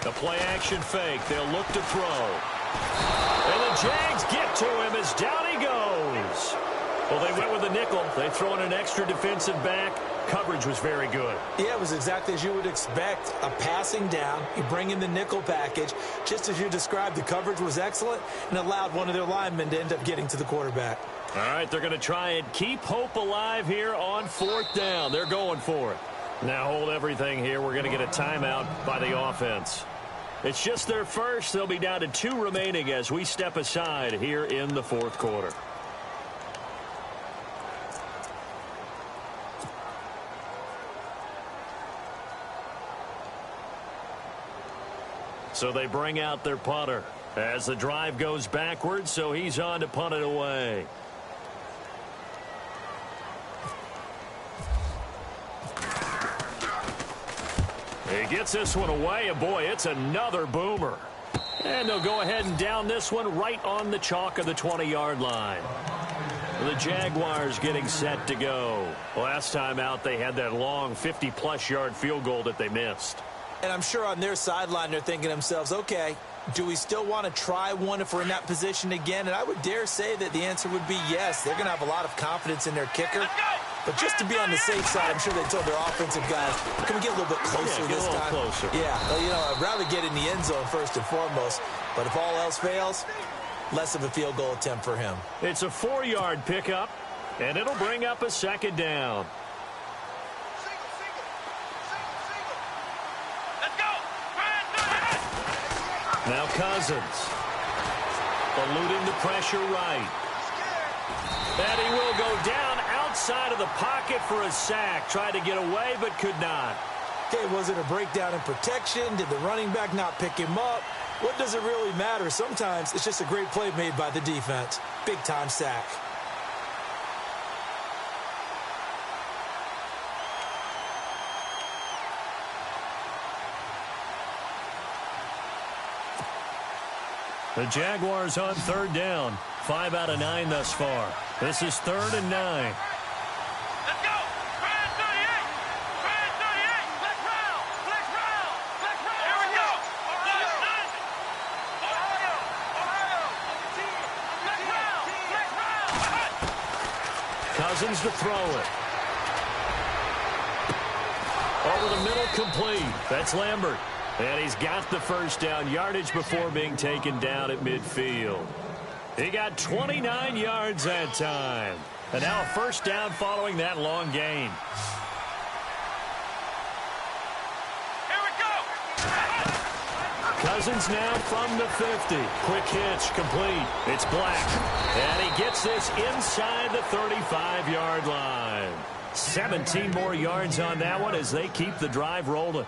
The play-action fake. They'll look to throw. And the Jags get to him as down he goes. Well, they went with a nickel. They throw in an extra defensive back. Coverage was very good. Yeah, it was exactly as you would expect. A passing down. You bring in the nickel package. Just as you described, the coverage was excellent and allowed one of their linemen to end up getting to the quarterback. All right, they're going to try and keep hope alive here on 4th down. They're going for it. Now hold everything here. We're going to get a timeout by the offense. It's just their first. They'll be down to 2 remaining as we step aside here in the 4th quarter. So they bring out their punter as the drive goes backwards, so he's on to punt it away. He gets this one away, and boy, it's another boomer. And they'll go ahead and down this one right on the chalk of the 20-yard line. The Jaguars getting set to go. Last time out, they had that long 50-plus yard field goal that they missed. And I'm sure on their sideline, they're thinking to themselves, okay, do we still want to try one if we're in that position again? And I would dare say that the answer would be yes. They're going to have a lot of confidence in their kicker. But just to be on the safe side, I'm sure they told their offensive guys, can we get a little bit closer this time? Closer. Yeah, well, you know, I'd rather get in the end zone first and foremost. But if all else fails, less of a field goal attempt for him. It's a 4-yard pickup, and it'll bring up a second down. Let's go. Now Cousins. Eluding the pressure right. And he will go down outside of the pocket for a sack. Tried to get away, but could not. Okay, was it a breakdown in protection? Did the running back not pick him up? What does it really matter? Sometimes it's just a great play made by the defense. Big-time sack. The Jaguars on third down. 5 out of 9 thus far. This is 3rd and 9. Let's go. Brand 38. Brand 38. Flex round. Flex round. Flex round. Here we go. Ohio. Flex round. Flex round. Cousins to throw it. Over the middle, complete. That's Lambert. And he's got the first down yardage before being taken down at midfield. He got 29 yards that time. And now a first down following that long gain. Here we go. Cousins now from the 50. Quick hitch, complete. It's Black. And he gets this inside the 35-yard line. 17 more yards on that one as they keep the drive rolling.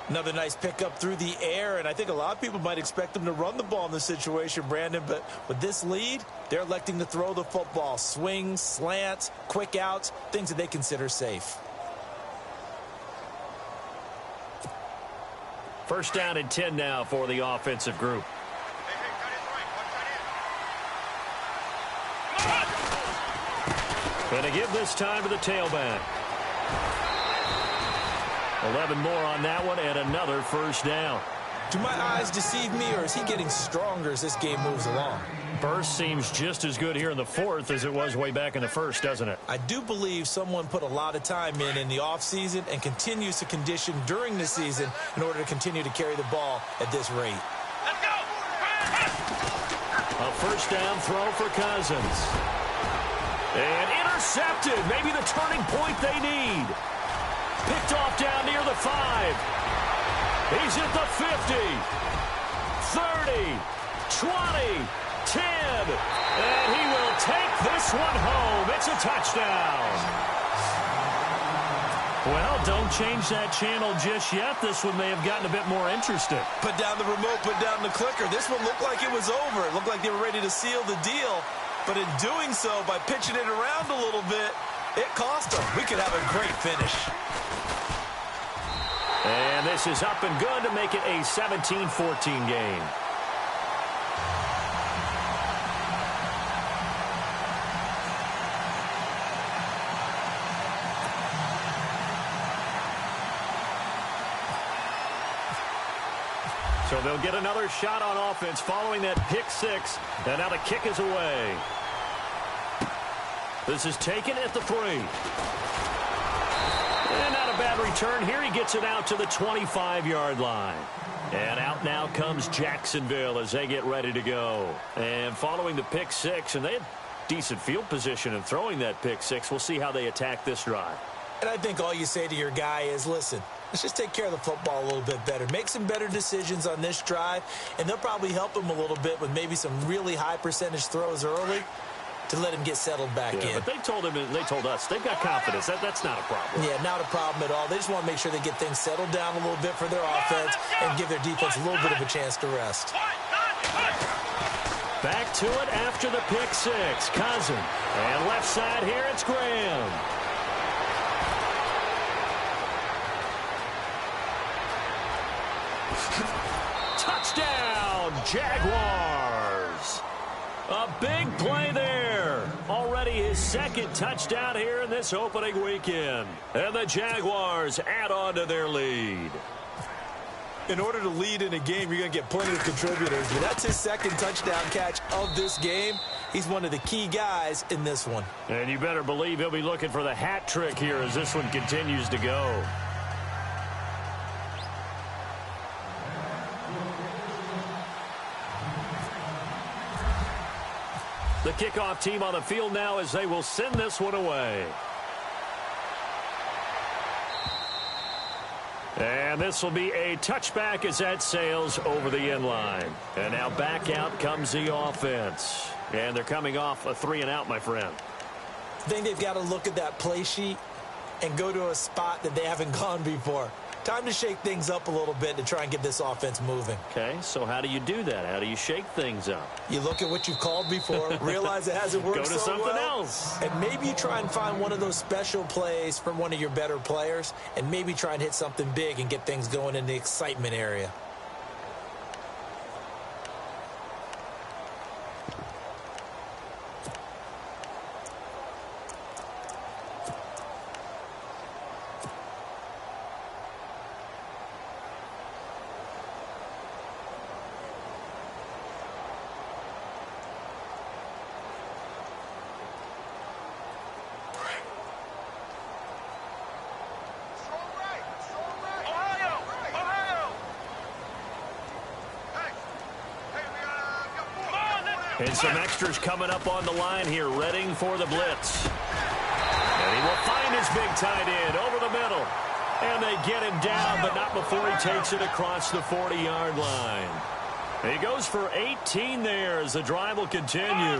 Another nice pickup through the air, and I think a lot of people might expect them to run the ball in this situation, Brandon, but with this lead, they're electing to throw the football. Swings, slants, quick outs, things that they consider safe. First down and 10 now for the offensive group. Going to give this time to the tailback. 11 more on that one and another first down. Do my eyes deceive me, or is he getting stronger as this game moves along? Burst seems just as good here in the 4th as it was way back in the 1st, doesn't it? I do believe someone put a lot of time in the offseason and continues to condition during the season in order to continue to carry the ball at this rate. Let's go. A first down throw for Cousins. And intercepted. Maybe the turning point they need. Picked off down near the 5. He's at the 50. 30. 20. 10. And he will take this one home. It's a touchdown. Well, don't change that channel just yet. This one may have gotten a bit more interesting. Put down the remote, put down the clicker. This one looked like it was over. It looked like they were ready to seal the deal. But in doing so, by pitching it around a little bit, it cost them. We could have a great finish. And this is up and good to make it a 17-14 game. So they'll get another shot on offense following that pick 6. And now the kick is away. This is taken at the 3. And not a bad return here. He gets it out to the 25-yard line. And out now comes Jacksonville as they get ready to go. And following the pick 6, and they had decent field position in throwing that pick 6. We'll see how they attack this drive. And I think all you say to your guy is, listen, let's just take care of the football a little bit better. Make some better decisions on this drive, and they'll probably help him a little bit with maybe some really high percentage throws early to let him get settled back in. But they told us they've got confidence. That's not a problem. Yeah, not a problem at all. They just want to make sure they get things settled down a little bit for their offense and give their defense a little bit of a chance to rest. Back to it after the pick 6. Cousins. And left side here, it's Graham. Touchdown, Jaguars. A big play there. Already his second touchdown here in this opening weekend. And the Jaguars add on to their lead. In order to lead in a game, you're going to get plenty of contributors. But that's his second touchdown catch of this game. He's one of the key guys in this one. And you better believe he'll be looking for the hat trick here as this one continues to go. The kickoff team on the field now as they will send this one away. And this will be a touchback as that sails over the end line. And now back out comes the offense. And they're coming off a 3-and-out, my friend. I think they've got to look at that play sheet and go to a spot that they haven't gone before. Time to shake things up a little bit to try and get this offense moving. Okay, so how do you do that? How do you shake things up? You look at what you've called before, realize it hasn't worked so well. Go to something else. And maybe you try and find one of those special plays from one of your better players, and maybe try and hit something big and get things going in the excitement area. And some extras coming up on the line here, readying for the blitz. And he will find his big tight end over the middle. And they get him down, but not before he takes it across the 40-yard line. And he goes for 18 there as the drive will continue.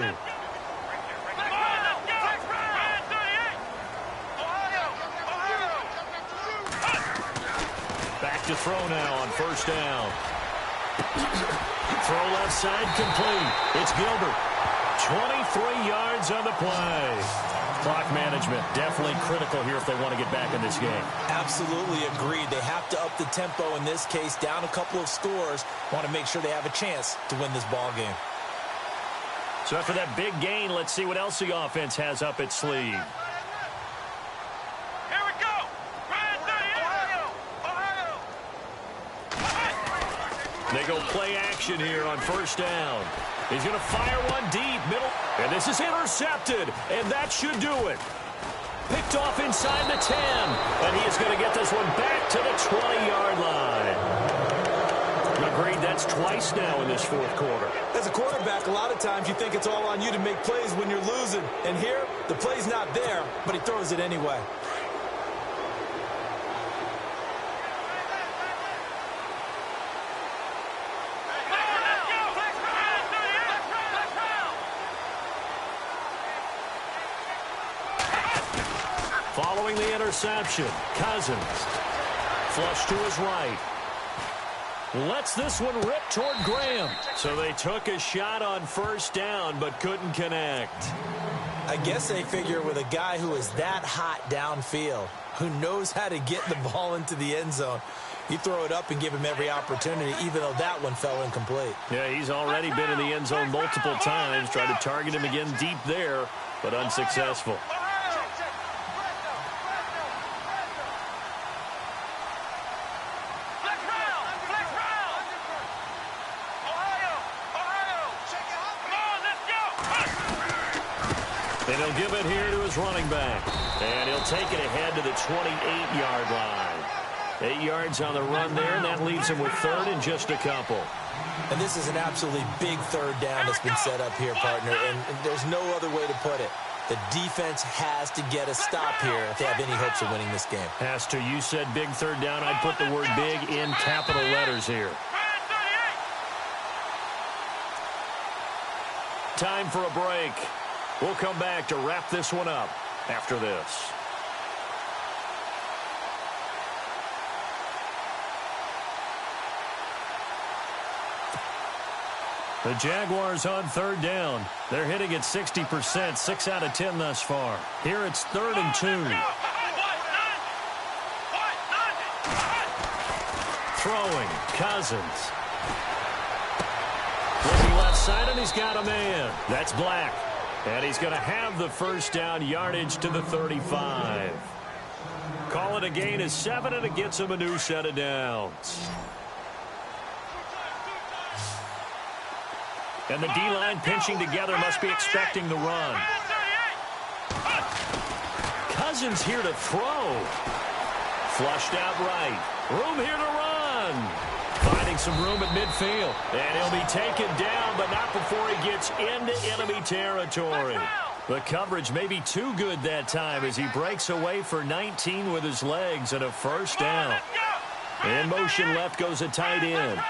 Back to throw now on first down. Throw left side complete. It's Gilbert. 23 yards on the play. Clock management definitely critical here if they want to get back in this game. Absolutely agreed. They have to up the tempo in this case, down a couple of scores. Want to make sure they have a chance to win this ball game. So after that big gain, let's see what else the offense has up its sleeve. They go play action here on first down. He's going to fire one deep, middle. And this is intercepted, and that should do it. Picked off inside the 10. And he is going to get this one back to the 20-yard line. Agreed, that's twice now in this fourth quarter. As a quarterback, a lot of times you think it's all on you to make plays when you're losing. And here, the play's not there, but he throws it anyway. Following the interception, Cousins. Flush to his right. Lets this one rip toward Graham. So they took a shot on first down, but couldn't connect. I guess they figure with a guy who is that hot downfield, who knows how to get the ball into the end zone, you throw it up and give him every opportunity, even though that one fell incomplete. Yeah, he's already been in the end zone multiple times. Tried to target him again deep there, but unsuccessful. And he'll give it here to his running back. And he'll take it ahead to the 28-yard line. 8 yards on the run there, and that leaves him with third and just a couple. And this is an absolutely big third down that's been set up here, partner, and there's no other way to put it. The defense has to get a stop here if they have any hopes of winning this game. Has to. You said big third down. I'd put the word big in capital letters here. Time for a break. We'll come back to wrap this one up after this. The Jaguars on third down. They're hitting at 60%, 6 out of 10 thus far. Here it's 3rd and 2. throwing. Cousins. Looking left side, and he's got a man. That's Black. And he's going to have the first down, yardage to the 35. Call it a gain of 7, and it gets him a new set of downs. And the D-line pinching together, must be expecting the run. Cousins here to throw. Flushed out right. Room here to run. Finding some room at midfield. And he'll be taken down, but not before he gets into enemy territory. The coverage may be too good that time as he breaks away for 19 with his legs and a first down. In motion left goes a tight end.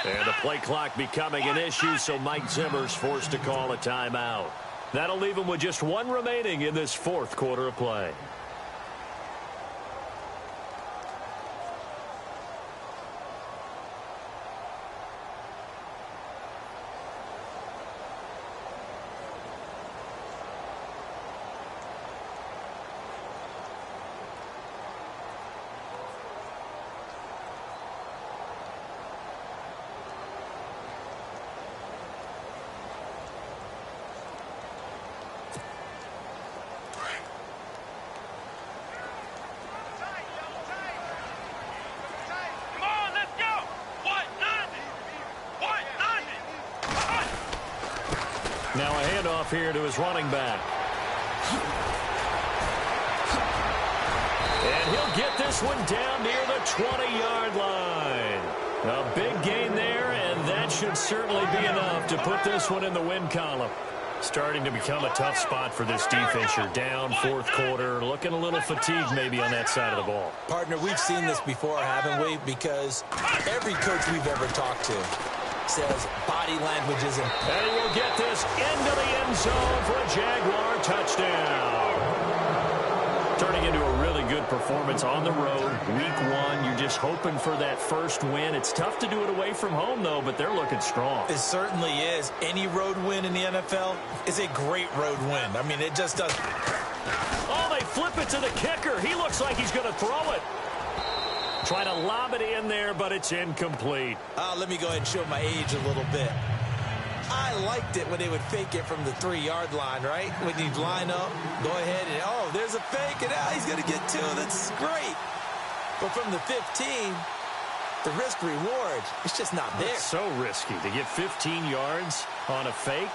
And the play clock becoming an issue, so Mike Zimmer's forced to call a timeout. That'll leave him with just one remaining in this fourth quarter of play. Now a handoff here to his running back. And he'll get this one down near the 20-yard line. A big gain there, and that should certainly be enough to put this one in the win column. Starting to become a tough spot for this defense. You're down fourth quarter, looking a little fatigued maybe on that side of the ball. Partner, we've seen this before, haven't we? Because every coach we've ever talked to says body language isn't. And he will get this into the end zone for a Jaguar touchdown. Turning into a really good performance on the road. Week 1, you're just hoping for that first win. It's tough to do it away from home, though, but they're looking strong. It certainly is. Any road win in the NFL is a great road win. I mean, it just does. Oh, they flip it to the kicker. He looks like he's going to throw it. Trying to lob it in there, but it's incomplete. Let me go ahead and show my age a little bit. I liked it when they would fake it from the 3-yard line, right? When you line up, go ahead and, oh, there's a fake, and he's going to get 2. That's great. But from the 15, the risk-reward, it's just not there. It's so risky to get 15 yards on a fake.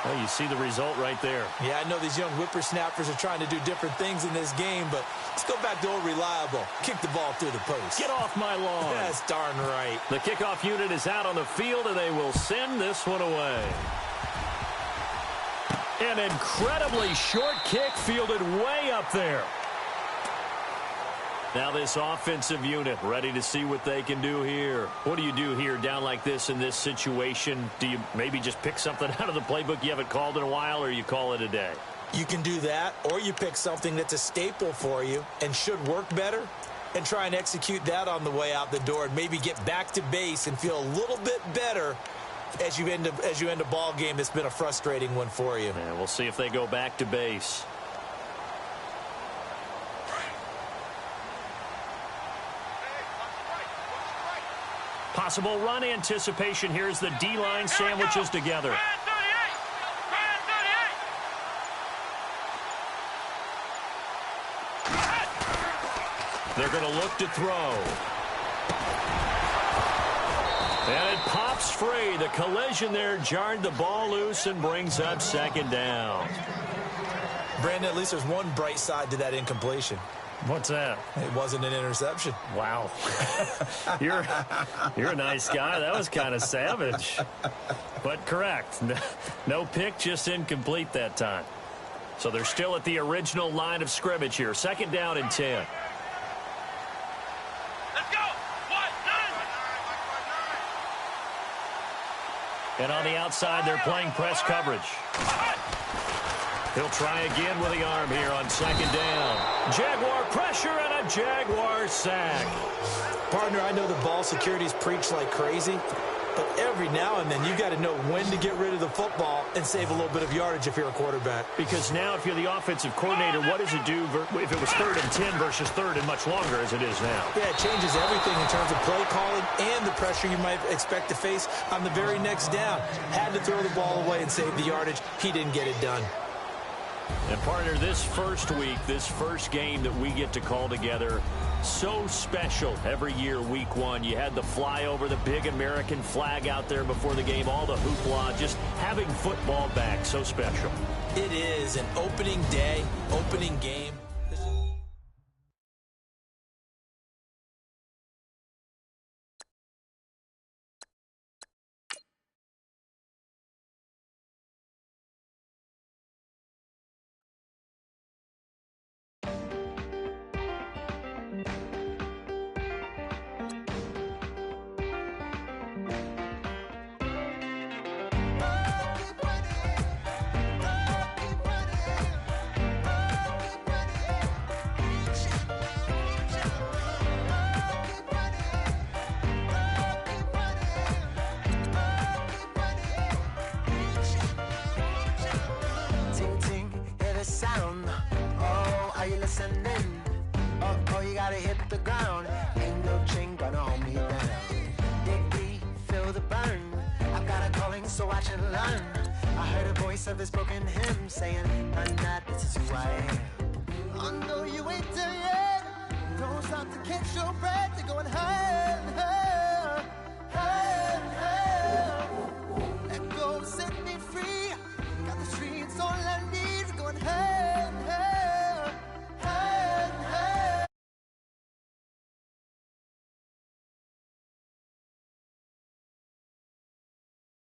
Well, you see the result right there. Yeah, I know these young whippersnappers are trying to do different things in this game, but let's go back to old reliable. Kick the ball through the post. Get off my lawn. That's darn right. The kickoff unit is out on the field, and they will send this one away. An incredibly short kick fielded way up there. Now this offensive unit ready to see what they can do here. What do you do here down like this in this situation? Do you maybe just pick something out of the playbook you haven't called in a while, or you call it a day? You can do that, or you pick something that's a staple for you and should work better and try and execute that on the way out the door and maybe get back to base and feel a little bit better as you end a ball game that's been a frustrating one for you. And we'll see if they go back to base. Possible run anticipation. Here's the D-line sandwiches together. They're going to look to throw. And it pops free. The collision there jarred the ball loose and brings up second down. Brandon, at least there's one bright side to that incompletion. What's that? It wasn't an interception. Wow. You're a nice guy. That was kind of savage. But correct. No pick, just incomplete that time. So they're still at the original line of scrimmage here. Second down and 10. Let's go. 1, 9. And on the outside, they're playing press coverage. He'll try again with the arm here on second down. Jaguar pressure and a Jaguar sack. Partner, I know the ball security's preached like crazy, but every now and then you got to know when to get rid of the football and save a little bit of yardage if you're a quarterback. Because now if you're the offensive coordinator, what does it do if it was 3rd and 10 versus 3rd and much longer as it is now? Yeah, it changes everything in terms of play calling and the pressure you might expect to face on the very next down. Had to throw the ball away and save the yardage. He didn't get it done. And partner, this first week, this first game that we get to call together, so special every year, week 1. You had the flyover, the big American flag out there before the game, all the hoopla, just having football back, so special. It is an opening day, opening game. Sound. Oh, are you listening? Oh, you gotta hit the ground. Ain't no chain gonna hold me down. Dig deep, feel the burn. I've got a calling, so watch and learn. I heard a voice of this broken hymn saying, "I'm not, this is who I am." I know you ain't there yet. Don't stop to catch your breath. You're going higher and higher.